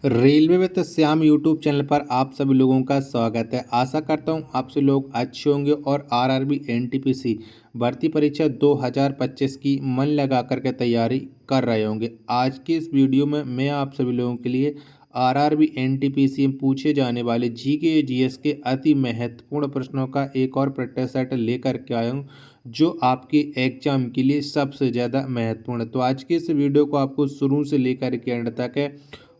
Railway में तो Shyam YouTube channel पर आप सभी लोगों का स्वागत है। आशा करता हूँ आप सभी लोग अच्छे होंगे और आरआरबी एनटीपीसी भर्ती परीक्षा 2025 की मन लगा करके तैयारी कर रहे होंगे। आज की इस वीडियो में मैं आप सभी लोगों के लिए आरआरबी एनटीपीसी में पूछे जाने वाले जीके जीएस के अति महत्वपूर्ण प्रश्नों का एक और प्रैक्टिस सेट लेकर के आया हूँ, जो आपके एग्जाम के लिए सबसे ज़्यादा महत्वपूर्ण है। तो आज की इस वीडियो को आपको शुरू से लेकर के एंड तक है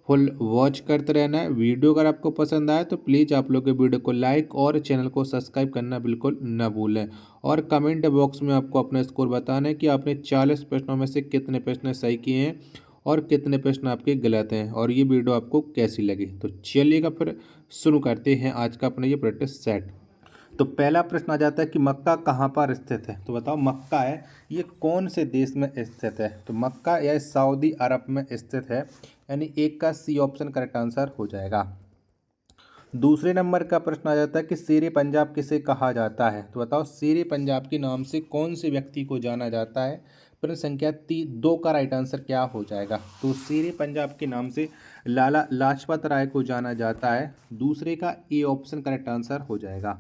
फुल वॉच करते रहना है। वीडियो अगर आपको पसंद आए तो प्लीज़ आप लोग के वीडियो को लाइक और चैनल को सब्सक्राइब करना बिल्कुल न भूलें। और कमेंट बॉक्स में आपको अपना स्कोर बताना है कि आपने 40 प्रश्नों में से कितने प्रश्न सही किए हैं और कितने प्रश्न आपके गलत हैं, और ये वीडियो आपको कैसी लगी। तो चलिएगा फिर शुरू करते हैं आज का अपना ये प्रैक्टिस सेट। तो पहला प्रश्न आ जाता है कि मक्का कहाँ पर स्थित है। तो बताओ मक्का है ये कौन से देश में स्थित है। तो मक्का यह सऊदी अरब में स्थित है, यानी एक का सी ऑप्शन करेक्ट आंसर हो जाएगा। दूसरे नंबर का प्रश्न आ जाता है कि शेरे पंजाब किसे कहा जाता है। तो बताओ शेरे पंजाब के नाम से कौन से व्यक्ति को जाना जाता है। प्रश्न संख्या 2 का राइट आंसर क्या हो जाएगा। तो शेरे पंजाब के नाम से लाला लाजपत राय को जाना जाता है। दूसरे का ए ऑप्शन करेक्ट आंसर हो जाएगा।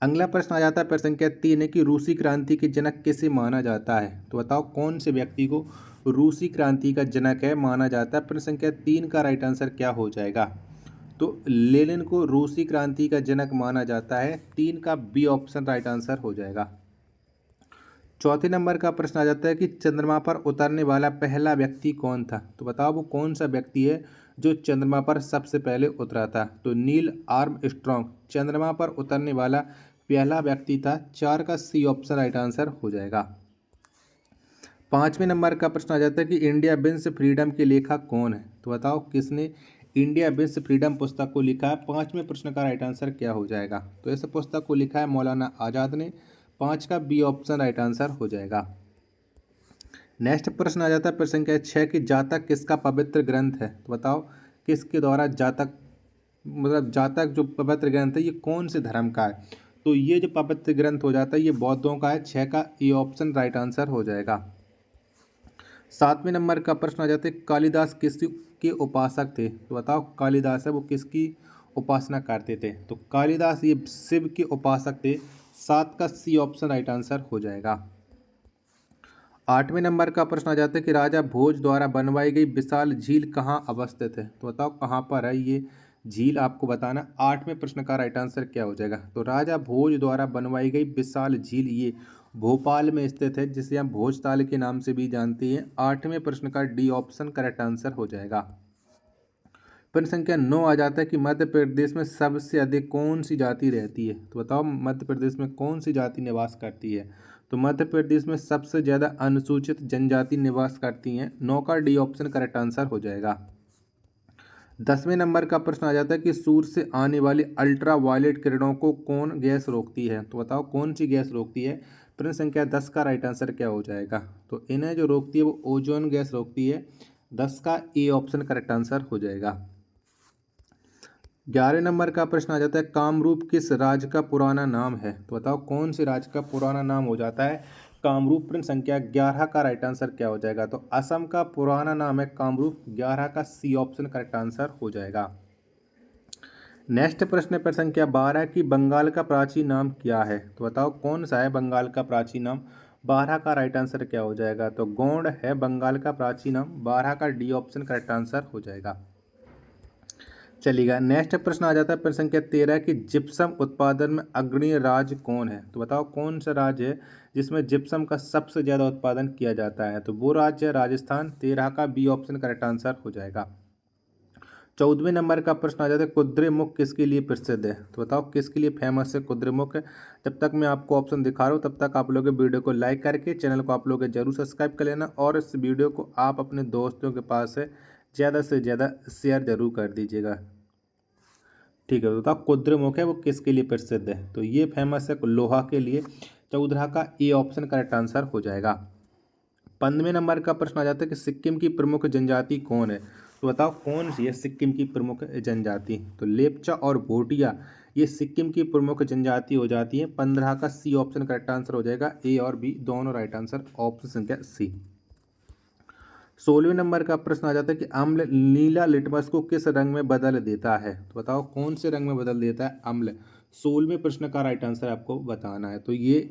अगला प्रश्न आ जाता है प्रश्न संख्या 3 है कि रूसी क्रांति के जनक किसे माना जाता है। तो बताओ कौन से व्यक्ति को रूसी क्रांति का जनक है माना जाता है। प्रश्न संख्या 3 का राइट आंसर क्या हो जाएगा। तो लेनिन को रूसी क्रांति का जनक माना जाता है। 3 का बी ऑप्शन राइट आंसर हो जाएगा। चौथे नंबर का प्रश्न आ जाता है कि चंद्रमा पर उतरने वाला पहला व्यक्ति कौन था। तो बताओ वो कौन सा व्यक्ति है जो चंद्रमा पर सबसे पहले उतरा था। तो नील आर्मस्ट्रॉन्ग चंद्रमा पर उतरने वाला पहला व्यक्ति था। 4 का सी ऑप्शन राइट आंसर हो जाएगा। पाँचवें नंबर का प्रश्न आ जाता है कि इंडिया बिन्स फ्रीडम के लेखक कौन है। तो बताओ किसने इंडिया बिन्स फ्रीडम पुस्तक को लिखा है। पाँचवें प्रश्न का राइट आंसर क्या हो जाएगा। तो इस पुस्तक को लिखा है मौलाना आज़ाद ने। 5 का बी ऑप्शन राइट आंसर हो जाएगा। नेक्स्ट प्रश्न आ जाता है प्रश्न संख्या 6 कि जातक किसका पवित्र ग्रंथ है। तो बताओ किसके द्वारा जातक जातक जो पवित्र ग्रंथ है ये कौन से धर्म का है। तो ये जो पवित्र ग्रंथ हो जाता है ये बौद्धों का है। 6 का ए ऑप्शन राइट आंसर हो जाएगा। 7वें नंबर का प्रश्न आ जाता है कालिदास किसके उपासक थे। तो बताओ कालिदास है वो किसकी उपासना करते थे। तो कालिदास ये शिव के उपासक थे। 7 का सी ऑप्शन राइट आंसर हो जाएगा। 8वें नंबर का प्रश्न आ जाता है कि राजा भोज द्वारा बनवाई गई विशाल झील कहाँ अवस्थित है। तो बताओ कहाँ पर है ये झील आपको बताना। 8वें प्रश्न का राइट आंसर क्या हो जाएगा। तो राजा भोज द्वारा बनवाई गई विशाल झील ये भोपाल में स्थित है, जिसे हम भोजताल के नाम से भी जानते हैं। 8वें प्रश्न का डी ऑप्शन करेक्ट आंसर हो जाएगा। प्रश्न संख्या 9 आ जाता है कि मध्य प्रदेश में सबसे अधिक कौन सी जाति रहती है। तो बताओ मध्य प्रदेश में कौन सी जाति निवास करती है। तो मध्य प्रदेश में सबसे ज़्यादा अनुसूचित जनजाति निवास करती हैं। 9 का डी ऑप्शन करेक्ट आंसर हो जाएगा। 10वें नंबर का प्रश्न आ जाता है कि सूर्य से आने वाली अल्ट्रा वायलेट किरणों को कौन गैस रोकती है। तो बताओ कौन सी गैस रोकती है। प्रश्न संख्या 10 का राइट आंसर क्या हो जाएगा। तो इन्हें जो रोकती है वो ओजोन गैस रोकती है। 10 का ए ऑप्शन करेक्ट आंसर हो जाएगा। 11 नंबर का प्रश्न आ जाता है कामरूप किस राज्य का पुराना नाम है। तो बताओ कौन से राज्य का पुराना नाम हो जाता है कामरूप। प्रश्न संख्या 11 का राइट आंसर क्या हो जाएगा। तो असम का पुराना नाम है कामरूप। 11 का सी ऑप्शन करेक्ट आंसर हो जाएगा। नेक्स्ट प्रश्न पर संख्या 12 की बंगाल का प्राचीन नाम क्या है। तो बताओ कौन सा है बंगाल का प्राचीन नाम। 12 का राइट आंसर क्या हो जाएगा। तो गौड़ है बंगाल का प्राचीन नाम। 12 का डी ऑप्शन करेक्ट आंसर हो जाएगा। चलिएगा नेक्स्ट प्रश्न आ जाता है प्रश्न संख्या 13 कि जिप्सम उत्पादन में अग्रणी राज्य कौन है। तो बताओ कौन सा राज्य है जिसमें जिप्सम का सबसे ज़्यादा उत्पादन किया जाता है। तो वो राज्य है राजस्थान। 13 का बी ऑप्शन करेक्ट आंसर हो जाएगा। 14वें नंबर का प्रश्न आ जाता है कुद्रेमुख किसके लिए प्रसिद्ध है। तो बताओ किसके लिए फेमस है कुद्रेमुख। जब तक मैं आपको ऑप्शन दिखा रहा हूँ तब तक आप लोग वीडियो को लाइक करके चैनल को आप लोग जरूर सब्सक्राइब कर लेना, और इस वीडियो को आप अपने दोस्तों के पास ज़्यादा से ज़्यादा शेयर जरूर कर दीजिएगा। ठीक है, तो बताओ कुद्रेमुख है वो किसके लिए प्रसिद्ध है। तो ये फेमस है लोहा के लिए। 14 का ए ऑप्शन करेक्ट आंसर हो जाएगा। 15वें नंबर का प्रश्न आ जाता है कि सिक्किम की प्रमुख जनजाति कौन है। तो बताओ कौन सी है सिक्किम की प्रमुख जनजाति। तो लेप्चा और भोटिया ये सिक्किम की प्रमुख जनजाति हो जाती है। 15 का सी ऑप्शन करेक्ट आंसर हो जाएगा। ए और बी दोनों राइट आंसर ऑप्शन संख्या सी। 16वें नंबर का प्रश्न आ जाता है कि अम्ल नीला लिटमस को किस रंग में बदल देता है। तो बताओ कौन से रंग में बदल देता है अम्ल। 16वें प्रश्न का राइट आंसर आपको बताना है। तो ये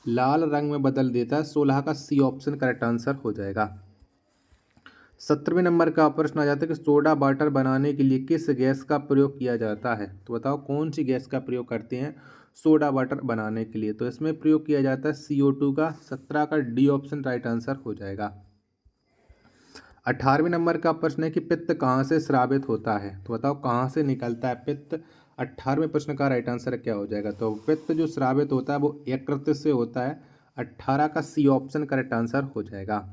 लाल रंग में बदल देता है। 16 का सी ऑप्शन करेक्ट आंसर हो जाएगा। 17वें नंबर का प्रश्न आ जाता है कि सोडा वाटर बनाने के लिए किस गैस का प्रयोग किया जाता है। तो बताओ कौन सी गैस का प्रयोग करते हैं सोडा वाटर बनाने के लिए। तो इसमें प्रयोग किया जाता है CO2 का। 17 का डी ऑप्शन राइट आंसर हो जाएगा। 18वें नंबर का प्रश्न है कि पित्त कहाँ से स्रावित होता है। तो बताओ कहाँ से निकलता है पित्त। 18वें प्रश्न का राइट आंसर क्या हो जाएगा। तो पित्त जो स्रावित होता है वो यकृत से होता है। 18 का सी ऑप्शन करेक्ट आंसर हो जाएगा।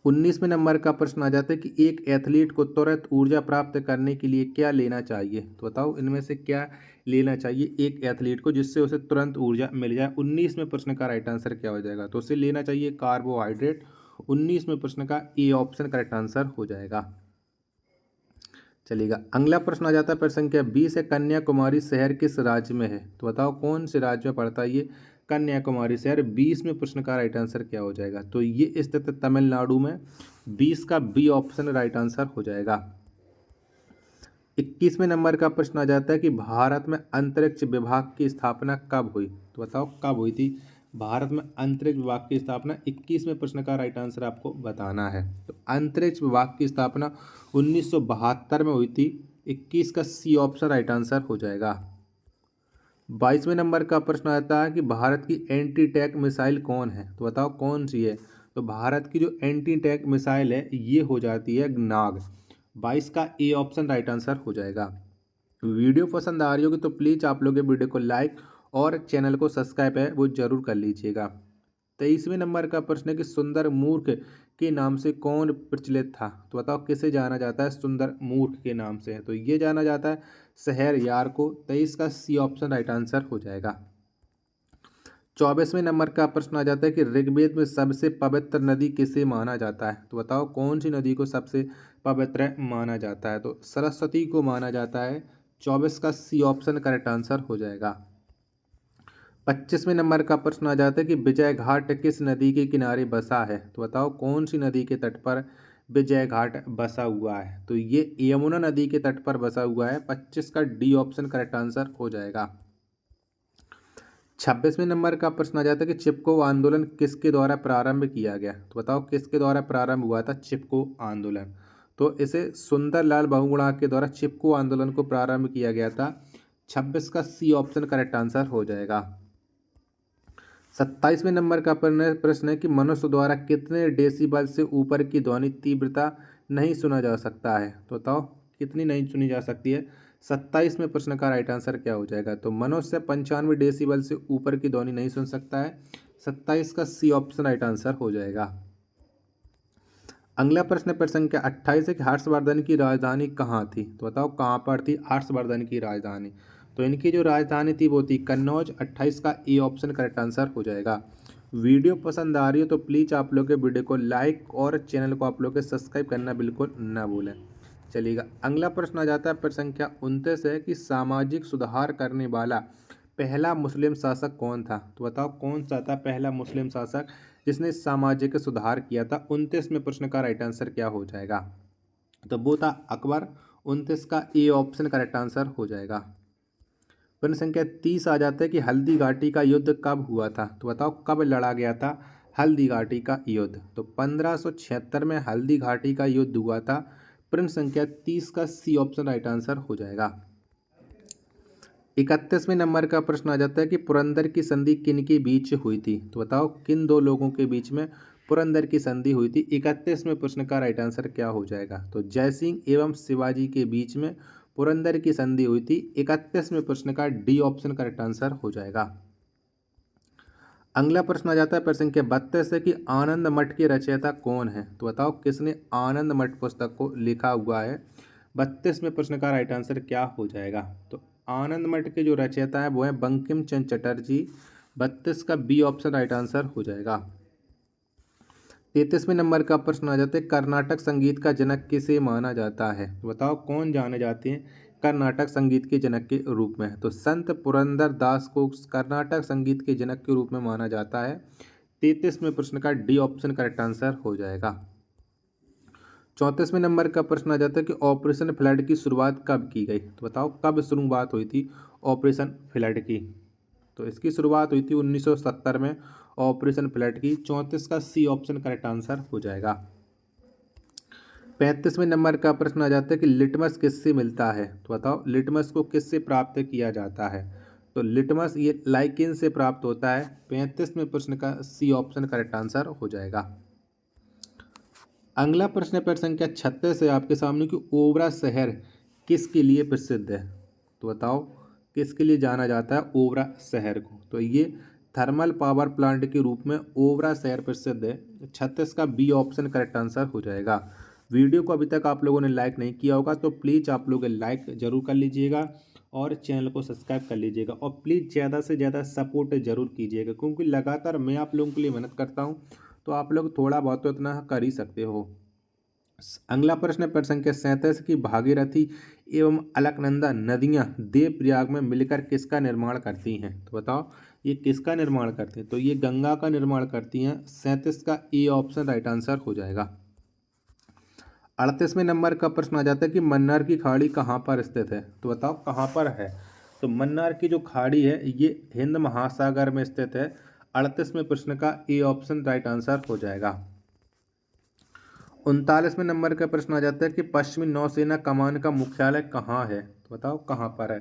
19वें नंबर का प्रश्न आ जाता है कि एक एथलीट को तुरंत ऊर्जा प्राप्त करने के लिए क्या लेना चाहिए। तो बताओ इनमें से क्या लेना चाहिए एक एथलीट को जिससे उसे तुरंत ऊर्जा मिल जाए। 19वें प्रश्न का राइट आंसर क्या हो जाएगा। तो उसे लेना चाहिए कार्बोहाइड्रेट। 19वें प्रश्न का ए ऑप्शन करेक्ट आंसर हो जाएगा। चलिएगा अगला प्रश्न आ जाता है प्रश्न संख्या 20 है कन्याकुमारी शहर किस राज्य में है। तो बताओ कौन से राज्य में पड़ता है ये कन्याकुमारी शहर। 20वें प्रश्न का राइट आंसर क्या हो जाएगा। तो ये स्थित है तमिलनाडु में। 20 का बी ऑप्शन राइट आंसर हो जाएगा। 21वें नंबर का प्रश्न आ जाता है कि भारत में अंतरिक्ष विभाग की स्थापना कब हुई। तो बताओ कब हुई थी भारत में अंतरिक्ष विभाग की स्थापना। 21वें प्रश्न का राइट आंसर आपको बताना है। तो अंतरिक्ष विभाग की स्थापना 1972 में हुई थी। 21 का सी ऑप्शन राइट आंसर हो जाएगा। 22वें नंबर का प्रश्न आता है कि भारत की एंटी टैंक मिसाइल कौन है। तो बताओ कौन सी है। तो भारत की जो एंटी टैंक मिसाइल है ये हो जाती है नाग। 22 का ए ऑप्शन राइट आंसर हो जाएगा। वीडियो पसंद आ रही होगी तो प्लीज़ आप लोग वीडियो को लाइक और चैनल को सब्सक्राइब है वो जरूर कर लीजिएगा। 23वें नंबर का प्रश्न है कि सुंदर मूर्ख के नाम से कौन प्रचलित था। तो बताओ किसे जाना जाता है सुंदर मूर्ख के नाम से। तो ये जाना जाता है शहरयार को। 23 का सी ऑप्शन राइट आंसर हो जाएगा। 24वें नंबर का प्रश्न आ जाता है कि ऋग्वेद में सबसे पवित्र नदी किसे माना जाता है। तो बताओ कौन सी नदी को सबसे पवित्र माना जाता है। तो सरस्वती को माना जाता है। 24 का सी ऑप्शन करेक्ट आंसर हो जाएगा। 25वें नंबर का प्रश्न आ जाता है कि विजय घाट किस नदी के किनारे बसा है। तो बताओ कौन सी नदी के तट पर विजय घाट बसा हुआ है। तो ये यमुना नदी के तट पर बसा हुआ है। 25 का डी ऑप्शन करेक्ट आंसर हो जाएगा। 26वें नंबर का प्रश्न आ जाता है कि चिपको आंदोलन किसके द्वारा प्रारंभ किया गया। तो बताओ किसके द्वारा प्रारंभ हुआ था चिपको आंदोलन। तो इसे सुंदरलाल बहुगुणा के द्वारा चिपको आंदोलन को प्रारंभ किया गया था। 26 का सी ऑप्शन करेक्ट आंसर हो जाएगा। 27वें नंबर का प्रश्न है कि मनुष्य द्वारा कितने डेसिबल से ऊपर की ध्वनि तीव्रता नहीं सुना जा सकता है। तो बताओ कितनी नहीं सुनी जा सकती है। 27वें प्रश्न का राइट आंसर क्या हो जाएगा। तो मनुष्य 95 डेसिबल से ऊपर की ध्वनि नहीं सुन सकता है। 27 का सी ऑप्शन राइट आंसर हो जाएगा। अगला प्रश्न संख्या 28 है कि हर्षवर्धन की राजधानी कहाँ थी। तो बताओ कहाँ पर थी हर्षवर्धन की राजधानी। तो इनकी जो राजधानी थी वो थी कन्नौज। 28 का ए ऑप्शन करेक्ट आंसर हो जाएगा। वीडियो पसंद आ रही हो तो प्लीज़ आप लोग के वीडियो को लाइक और चैनल को आप लोग के सब्सक्राइब करना बिल्कुल ना भूलें। चलिएगा अगला प्रश्न आ जाता है प्रश्न संख्या 29 है कि सामाजिक सुधार करने वाला पहला मुस्लिम शासक कौन था। तो बताओ कौन सा था पहला मुस्लिम शासक जिसने सामाजिक सुधार किया था। 29वें प्रश्न का राइट आंसर क्या हो जाएगा। तो वो था अकबर। 29 का ए ऑप्शन करेक्ट आंसर हो जाएगा। प्रश्न संख्या 30 आ जाता है कि हल्दी घाटी का युद्ध कब हुआ था। तो बताओ कब लड़ा गया था हल्दी घाटी का युद्ध। तो 1576 में हल्दी घाटी का युद्ध हुआ था। प्रश्न संख्या 30 का सी ऑप्शन राइट आंसर हो जाएगा। 31वें नंबर का प्रश्न आ जाता है कि पुरंदर की संधि किन के बीच हुई थी। तो बताओ किन दो लोगों के बीच में पुरंदर की संधि हुई थी। 31वें प्रश्न का राइट आंसर क्या हो जाएगा। तो जयसिंह एवं शिवाजी के बीच में पुरंदर की संधि हुई थी। 31वें प्रश्न का डी ऑप्शन करेक्ट आंसर हो जाएगा। अगला प्रश्न आ जाता है प्रश्न संख्या 32 है कि आनंद मठ के रचयिता कौन है। तो बताओ किसने आनंद मठ पुस्तक को लिखा हुआ है। 32वें प्रश्न का राइट आंसर क्या हो जाएगा। तो आनंद मठ के जो रचयिता है वो है बंकिम चंद्र चटर्जी। 32 का बी ऑप्शन राइट आंसर हो जाएगा। 33वें नंबर का प्रश्न आ जाता है कर्नाटक संगीत का जनक किसे माना जाता है। तो बताओ कौन जाने जाते हैं कर्नाटक संगीत के जनक के रूप में। तो संत पुरंदर दास को कर्नाटक संगीत के जनक के रूप में माना जाता है। 33वें प्रश्न का डी ऑप्शन करेक्ट आंसर हो जाएगा। 34वें नंबर का प्रश्न आ जाता है कि ऑपरेशन फ्लड की शुरुआत कब की गई। तो बताओ कब शुरुआत हुई थी ऑपरेशन फ्लड की। तो इसकी शुरुआत हुई थी 1970 में ऑपरेशन फ्लड की। 34 का सी ऑप्शन करेक्ट आंसर हो जाएगा। 35वें नंबर का प्रश्न आ जाता है कि लिटमस किससे मिलता है। तो बताओ लिटमस को किससे प्राप्त किया जाता है। तो लिटमस ये लाइकेन से प्राप्त होता है। 35वें प्रश्न का सी ऑप्शन करेक्ट आंसर हो जाएगा। अगला प्रश्न पर संख्या 36 है आपके सामने कि ओबरा शहर किसके लिए प्रसिद्ध है। तो बताओ किसके लिए जाना जाता है ओबरा शहर को। तो ये थर्मल पावर प्लांट के रूप में ओबरा शहर प्रसिद्ध है। 36 का बी ऑप्शन करेक्ट आंसर हो जाएगा। वीडियो को अभी तक आप लोगों ने लाइक नहीं किया होगा तो प्लीज़ आप लोग लाइक ज़रूर कर लीजिएगा और चैनल को सब्सक्राइब कर लीजिएगा और प्लीज़ ज़्यादा से ज़्यादा सपोर्ट ज़रूर कीजिएगा, क्योंकि लगातार मैं आप लोगों के लिए मेहनत करता हूँ तो आप लोग थोड़ा बहुत तो इतना कर ही सकते हो। अगला प्रश्न प्रश्न संख्या 37 की भागीरथी एवं अलकनंदा नदियाँ देवप्रयाग में मिलकर किसका निर्माण करती हैं। तो बताओ ये किसका निर्माण करती हैं। तो ये गंगा का निर्माण करती हैं। 37 का ए ऑप्शन राइट आंसर हो जाएगा। 38वें नंबर का प्रश्न आ जाता है कि मन्नार की खाड़ी कहाँ पर स्थित है। तो बताओ कहाँ पर है। तो मन्नार की जो खाड़ी है ये हिंद महासागर में स्थित है। 38वें प्रश्न का ए ऑप्शन राइट आंसर हो जाएगा। 39वें नंबर का प्रश्न आ जाता है कि पश्चिमी नौसेना कमान का मुख्यालय कहाँ है। तो बताओ कहाँ पर है।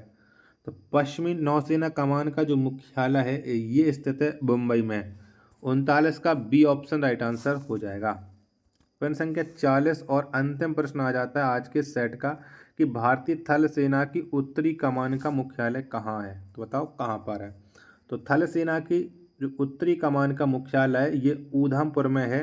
तो पश्चिमी नौसेना कमान का जो मुख्यालय है ये स्थित है मुंबई में। 39 का बी ऑप्शन राइट आंसर हो जाएगा। प्रश्न संख्या 40 और अंतिम प्रश्न आ जाता है आज के सेट का कि भारतीय थल सेना की उत्तरी कमान का मुख्यालय कहाँ है। तो बताओ कहाँ पर है। तो थल सेना की जो उत्तरी कमान का मुख्यालय है ये ऊधमपुर में है।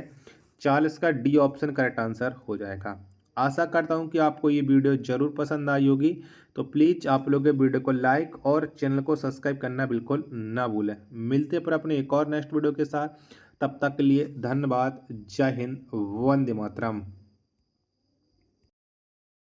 40 का डी ऑप्शन करेक्ट आंसर हो जाएगा। आशा करता हूँ कि आपको ये वीडियो ज़रूर पसंद आई होगी। तो प्लीज़ आप लोग वीडियो को लाइक और चैनल को सब्सक्राइब करना बिल्कुल ना भूलें। मिलते पर अपने एक और नेक्स्ट वीडियो के साथ। तब तक के लिए धन्यवाद। जय हिंद, वंदे मातरम।